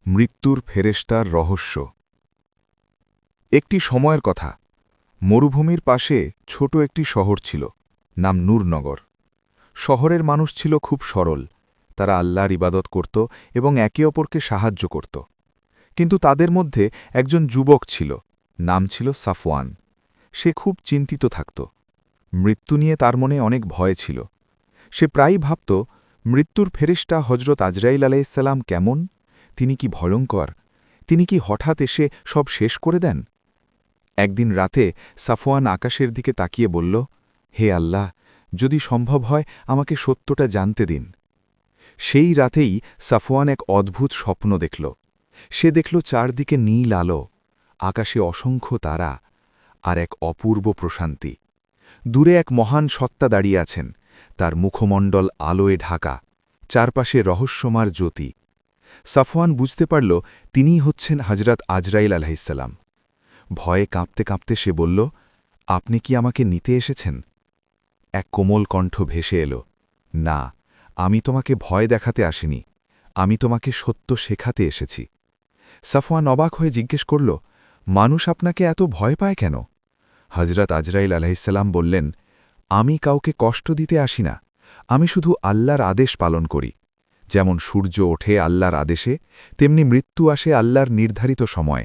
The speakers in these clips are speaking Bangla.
মৃত্যুর ফেরেশতার রহস্য। একটি সময়ের কথা, মরুভূমির পাশে ছোট একটি শহর ছিল, নাম নূরনগর। শহরের মানুষ ছিল খুব সরল, তারা আল্লাহর ইবাদত করত এবং একে অপরকে সাহায্য করত। কিন্তু তাদের মধ্যে একজন যুবক ছিল, নাম ছিল সাফওয়ান। সে খুব চিন্তিত থাকত। মৃত্যু নিয়ে তার মনে অনেক ভয় ছিল। সে প্রায়ই ভাবত, মৃত্যুর ফেরেশতা হজরত আজরাইল আলাইহিসসালাম কেমন? তিনি কি ভয়ঙ্কর? তিনি কি হঠাৎ এসে সব শেষ করে দেন? একদিন রাতে সাফওয়ান আকাশের দিকে তাকিয়ে বলল, হে আল্লাহ, যদি সম্ভব হয় আমাকে সত্যটা জানতে দিন। সেই রাতেই সাফওয়ান এক অদ্ভুত স্বপ্ন দেখল। সে দেখল চারদিকে নীল আলো, আকাশে অসংখ্য তারা, আর এক অপূর্ব প্রশান্তি। দূরে এক মহান সত্তা দাঁড়িয়ে আছেন, তার মুখমণ্ডল আলোয় ঢাকা, চারপাশে রহস্যময় জ্যোতি। সাফওয়ান বুঝতে পারল তিনিই হচ্ছেন হজরত আজরাইল আলাইহিসসালাম। ভয়ে কাঁপতে কাঁপতে সে বলল, আপনি কি আমাকে নিতে এসেছেন? এক কোমল কণ্ঠ ভেসে এল, না, আমি তোমাকে ভয় দেখাতে আসিনি, আমি তোমাকে সত্য শেখাতে এসেছি। সাফওয়ান অবাক হয়ে জিজ্ঞেস করল, মানুষ আপনাকে এত ভয় পায় কেন? হজরত আজরাইল আলাইহিসসালাম বললেন, আমি কাউকে কষ্ট দিতে আসি না, আমি শুধু আল্লাহর আদেশ পালন করি। যেমন সূর্য ওঠে আল্লাহর আদেশে, তেমনি মৃত্যু আসে আল্লাহর নির্ধারিত সময়।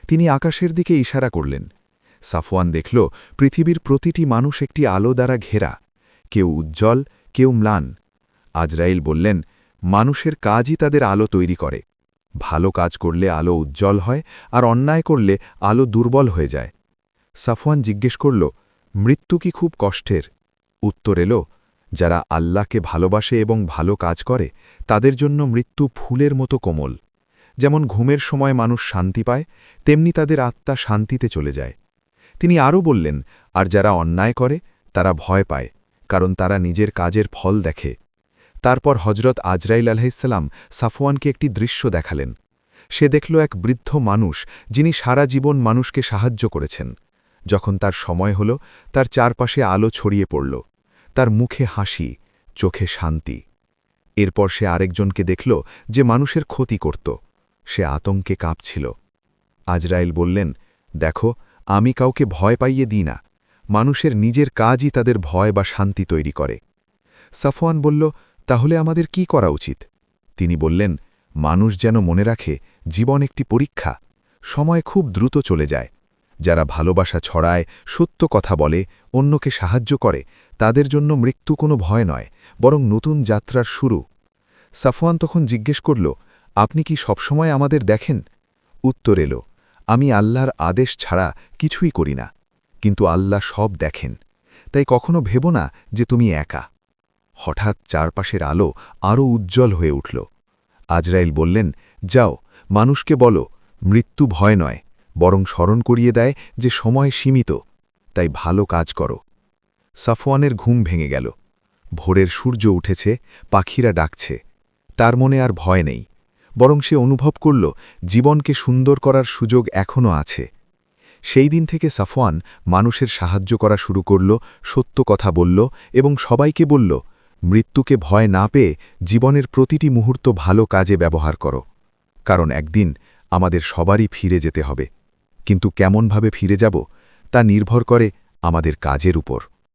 তিনি আকাশের দিকে ইশারা করলেন। সাফওয়ান দেখল পৃথিবীর প্রতিটি মানুষ একটি আলো দ্বারা ঘেরা, কেউ উজ্জ্বল, কেউ ম্লান। আজরাইল বললেন, মানুষের কাজই তাদের আলো তৈরি করে। ভালো কাজ করলে আলো উজ্জ্বল হয়, আর অন্যায় করলে আলো দুর্বল হয়ে যায়। সাফওয়ান জিজ্ঞেস করল, মৃত্যু কি খুব কষ্টের? উত্তর এল, যারা আল্লাহকে ভালোবাসে এবং ভালো কাজ করে তাদের জন্য মৃত্যু ফুলের মতো কোমল। যেমন ঘুমের সময় মানুষ শান্তি পায়, তেমনি তাদের আত্মা শান্তিতে চলে যায়। তিনি আরও বললেন, আর যারা অন্যায় করে তারা ভয় পায়, কারণ তারা নিজের কাজের ফল দেখে। তারপর হজরত আজরাইল আলাইহিসসালাম সাফওয়ানকে একটি দৃশ্য দেখালেন। সে দেখল এক বৃদ্ধ মানুষ, যিনি সারা জীবন মানুষকে সাহায্য করেছেন। যখন তার সময় হল, তার চারপাশে আলো ছড়িয়ে পড়ল, তার মুখে হাসি, চোখে শান্তি। এরপর সে আরেকজনকে দেখল যে মানুষের ক্ষতি করত। সে আতঙ্কে কাঁপছিল। আজরাইল বললেন, দেখো, আমি কাউকে ভয় পাইয়ে দিই না, মানুষের নিজের কাজই তাদের ভয় বা শান্তি তৈরি করে। সাফওয়ান বলল, তাহলে আমাদের কি করা উচিত? তিনি বললেন, মানুষ যেন মনে রাখে জীবন একটি পরীক্ষা, সময় খুব দ্রুত চলে যায়। যারা ভালোবাসা ছড়ায়, সত্য কথা বলে, অন্যকে সাহায্য করে, তাদের জন্য মৃত্যু কোনো ভয় নয়, বরং নতুন যাত্রার শুরু। সাফওয়ান তখন জিজ্ঞেস করল, আপনি কি সবসময় আমাদের দেখেন? উত্তর এল, আমি আল্লাহর আদেশ ছাড়া কিছুই করি না, কিন্তু আল্লাহ সব দেখেন। তাই কখনো ভেব না যে তুমি একা। হঠাৎ চারপাশের আলো আরও উজ্জ্বল হয়ে উঠল। আজরাইল বললেন, যাও, মানুষকে বলো, মৃত্যু ভয় নয়, বরং স্মরণ করিয়ে দেয় যে সময় সীমিত, তাই ভালো কাজ করো। সাফওয়ানের ঘুম ভেঙে গেল। ভোরের সূর্য উঠেছে, পাখিরা ডাকছে। তার মনে আর ভয় নেই, বরং সে অনুভব করল জীবনকে সুন্দর করার সুযোগ এখনও আছে। সেই দিন থেকে সাফওয়ান মানুষের সাহায্য করা শুরু করল, সত্য কথা বলল এবং সবাইকে বলল, মৃত্যুকে ভয় না পেয়ে জীবনের প্রতিটি মুহূর্ত ভালো কাজে ব্যবহার করো, কারণ একদিন আমাদের সবারই ফিরে যেতে হবে। কিন্তু কেমনভাবে ফিরে যাব তা নির্ভর করে আমাদের কাজের উপর।